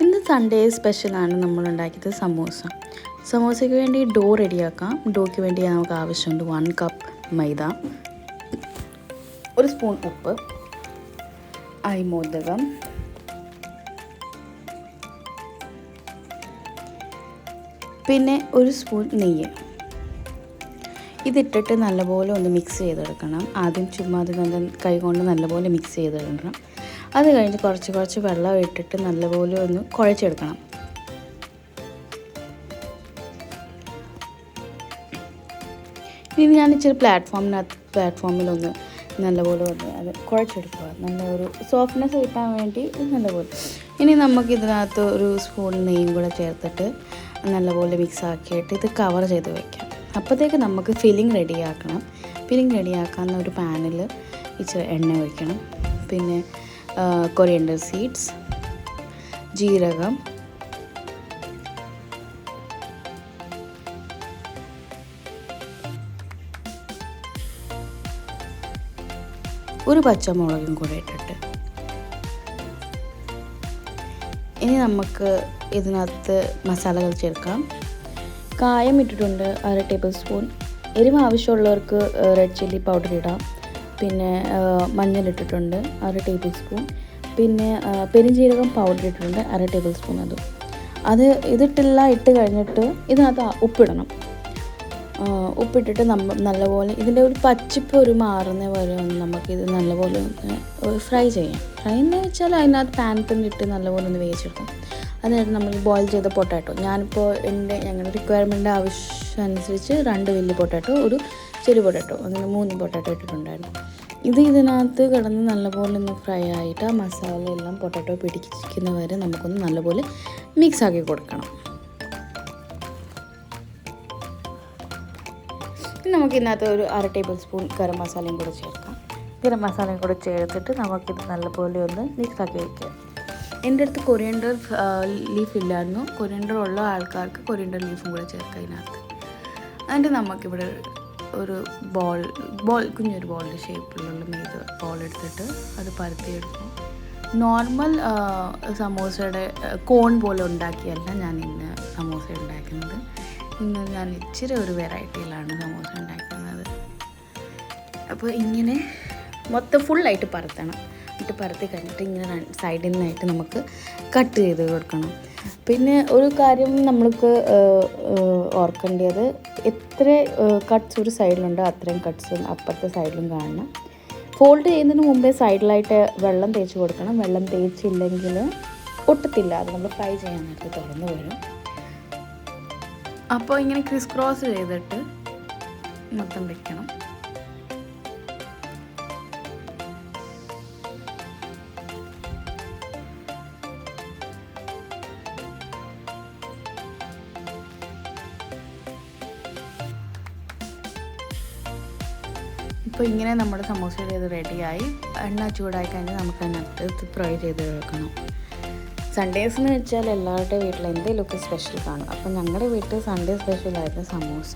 ഇന്ന് സൺഡേ സ്പെഷ്യലാണ് നമ്മൾ ഉണ്ടാക്കിയത് സമൂസ. സമൂസയ്ക്ക് വേണ്ടി ഡോ റെഡിയാക്കാം. ഡോയ്ക്ക് വേണ്ടി നമുക്ക് ആവശ്യമുണ്ട് 1 കപ്പ് മൈദ, 1 സ്പൂൺ ഉപ്പ്, അരിമോദകം, പിന്നെ 1 സ്പൂൺ നെയ്യ്. ഇതിട്ടിട്ട് നല്ലപോലെ ഒന്ന് മിക്സ് ചെയ്തെടുക്കണം. ആദ്യം ചുമ്മാ അത് കൈ കൊണ്ട് നല്ലപോലെ മിക്സ് ചെയ്തെടുക്കണം. അത് കഴിഞ്ഞ് കുറച്ച് വെള്ളം ഇട്ടിട്ട് നല്ലപോലെ ഒന്ന് കുഴച്ചെടുക്കണം. ഇനി ഞാൻ ഇച്ചിരി പ്ലാറ്റ്ഫോമിലൊന്ന് നല്ലപോലെ ഒന്ന് അത് കുഴച്ചെടുക്കുക. നല്ല ഒരു സോഫ്റ്റ്നെസ് കിട്ടാൻ വേണ്ടി നല്ലപോലെ. ഇനി നമുക്കിതിനകത്ത് 1 സ്പൂൺ നെയ്യും കൂടെ ചേർത്തിട്ട് നല്ലപോലെ മിക്സ് ആക്കിയിട്ട് ഇത് കവർ ചെയ്ത് വയ്ക്കാം. അപ്പോഴത്തേക്ക് നമുക്ക് ഫില്ലിങ് റെഡിയാക്കണം. ഫില്ലിങ് റെഡിയാക്കാവുന്ന ഒരു പാനിൽ ഇച്ചിരി എണ്ണ ഒഴിക്കണം. പിന്നെ കൊറിയൻഡർ സീഡ്സ്, ജീരകം, ഒരു പച്ചമുളകും കൂടെ ഇട്ടിട്ട് ഇനി നമുക്ക് ഇതിനകത്ത് മസാലകൾ ചേർക്കാം. കായം ഇട്ടിട്ടുണ്ട് 1/2 ടേബിൾ സ്പൂൺ. എരിവ് ആവശ്യമുള്ളവർക്ക് റെഡ് ചില്ലി പൗഡർ ഇടാം. പിന്നെ മഞ്ഞളിട്ടിട്ടുണ്ട് 1/2 ടേബിൾ സ്പൂൺ. പിന്നെ പെരുംജീരകം പൗഡർ ഇട്ടിട്ടുണ്ട് 1/2 ടേബിൾ സ്പൂൺ. ഇതിട്ടെല്ലാം ഇട്ട് കഴിഞ്ഞിട്ട് ഇതിനകത്ത് ഉപ്പിടണം. ഉപ്പിട്ടിട്ട് നല്ലപോലെ ഇതിൻ്റെ ഒരു പച്ചിപ്പ് മാറുന്ന വരെ നമുക്കിത് നല്ലപോലെ ഒന്ന് ഫ്രൈ ചെയ്യാം. ഫ്രൈ എന്ന് വെച്ചാൽ അതിനകത്ത് പാനത്തിൽ ഇട്ട് നല്ലപോലെ ഒന്ന് വേവിച്ചെടുക്കാം. അതിനായിട്ട് നമ്മൾ ബോയിൽ ചെയ്ത പൊട്ടാറ്റോ, ഞാനിപ്പോൾ ഞങ്ങളുടെ റിക്വയർമെൻറ്റ് ആവശ്യം അനുസരിച്ച് 2 വലിയ പൊട്ടാറ്റോ, 1 ചെറിയ പൊട്ടാറ്റോ, അങ്ങനെ 3 പൊട്ടാറ്റോ ഇട്ടിട്ടുണ്ടായിരുന്നു. ഇതിനകത്ത് കിടന്ന് നല്ലപോലെ ഒന്ന് ഫ്രൈ ആയിട്ട് ആ മസാല എല്ലാം പൊട്ടാറ്റോ പിടിക്കുന്ന വരെ നമുക്കൊന്ന് നല്ലപോലെ മിക്സ് ആക്കി കൊടുക്കണം. നമുക്കിതിനകത്ത് ഒരു 1/2 ടേബിൾ സ്പൂൺ ഗരം മസാലയും കൂടെ ചേർക്കാം. ഗരം മസാലയും കൂടെ ചേർത്തിട്ട് നമുക്കിത് നല്ലപോലെ ഒന്ന് മിക്സ് ആക്കി വയ്ക്കാം. എൻ്റെ അടുത്ത് കൊറിയൻഡർ ലീഫ് ഇല്ലായിരുന്നു. കൊറിയൻഡർ ഉള്ള ആൾക്കാർക്ക് കൊറിയൻഡർ ലീഫും കൂടെ ചേർക്കാം ഇതിനകത്ത്. എന്നിട്ട് നമുക്കിവിടെ ഒരു കുഞ്ഞൊരു ബോളിൻ്റെ ഷേപ്പിലുള്ള ബോൾ എടുത്തിട്ട് അത് പരത്തിയെടുക്കും. നോർമൽ സമോസയുടെ കോൺ പോലെ ഉണ്ടാക്കിയല്ല ഞാൻ ഇന്ന് സമോസ ഉണ്ടാക്കുന്നത്. ഇന്ന് ഞാൻ ഇച്ചിരി ഒരു വെറൈറ്റിയിലാണ് സമോസ ഉണ്ടാക്കുന്നത്. അപ്പോൾ ഇങ്ങനെ മൊത്തം ഫുള്ളായിട്ട് പരത്തണം. എന്നിട്ട് പരത്തി കഴിഞ്ഞിട്ട് ഇങ്ങനെ സൈഡിൽ നിന്നായിട്ട് നമുക്ക് കട്ട് ചെയ്ത് കൊടുക്കണം. പിന്നെ ഒരു കാര്യം നമ്മൾക്ക് ഓർക്കേണ്ടത്, എത്ര കട്ട്സ് ഒരു സൈഡിലുണ്ടോ അത്രയും കട്ട്സും അപ്പുറത്തെ സൈഡിലും കാണണം. ഫോൾഡ് ചെയ്യുന്നതിന് മുമ്പേ സൈഡിലായിട്ട് വെള്ളം തേച്ച് കൊടുക്കണം. വെള്ളം തേച്ചില്ലെങ്കിൽ ഒട്ടത്തില്ല. അത് നമ്മൾ ഫ്രൈ ചെയ്യാൻ നേരത്തെ തുറന്ന് വരും. അപ്പോൾ ഇങ്ങനെ ക്രിസ് ക്രോസ് ചെയ്തിട്ട് മൊത്തം വെക്കണം. ഇപ്പോൾ ഇങ്ങനെ നമ്മുടെ സമോസയുടെ ഇത് റെഡിയായി. എണ്ണ ചൂടായി കഴിഞ്ഞാൽ നമുക്ക് അതിനകത്ത് ഫ്രൈ ചെയ്ത് വെക്കണം. സൺഡേസ് എന്ന് വെച്ചാൽ എല്ലാവരുടെ വീട്ടിൽ എന്തെങ്കിലുമൊക്കെ സ്പെഷ്യൽ കാണും. അപ്പോൾ ഞങ്ങളുടെ വീട്ടിൽ സൺഡേ സ്പെഷ്യലായിരുന്നു സമൂസ.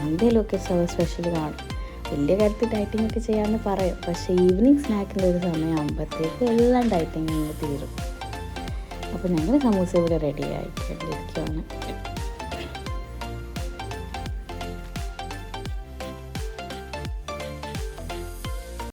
എന്തെങ്കിലുമൊക്കെ സ്പെഷ്യൽ കാണും. വലിയ കാര്യത്തിൽ ഡയറ്റിംഗ് ഒക്കെ ചെയ്യാമെന്ന് പറയും. പക്ഷേ ഈവനിങ് സ്നാക്കിൻ്റെ ഒരു സമയമാകുമ്പോഴത്തേക്ക് എല്ലാം ഡയറ്റിംഗ് തീരും. അപ്പോൾ ഞങ്ങൾ സമൂസ ഇവിടെ റെഡി ആയിട്ടിരിക്കുകയാണ്.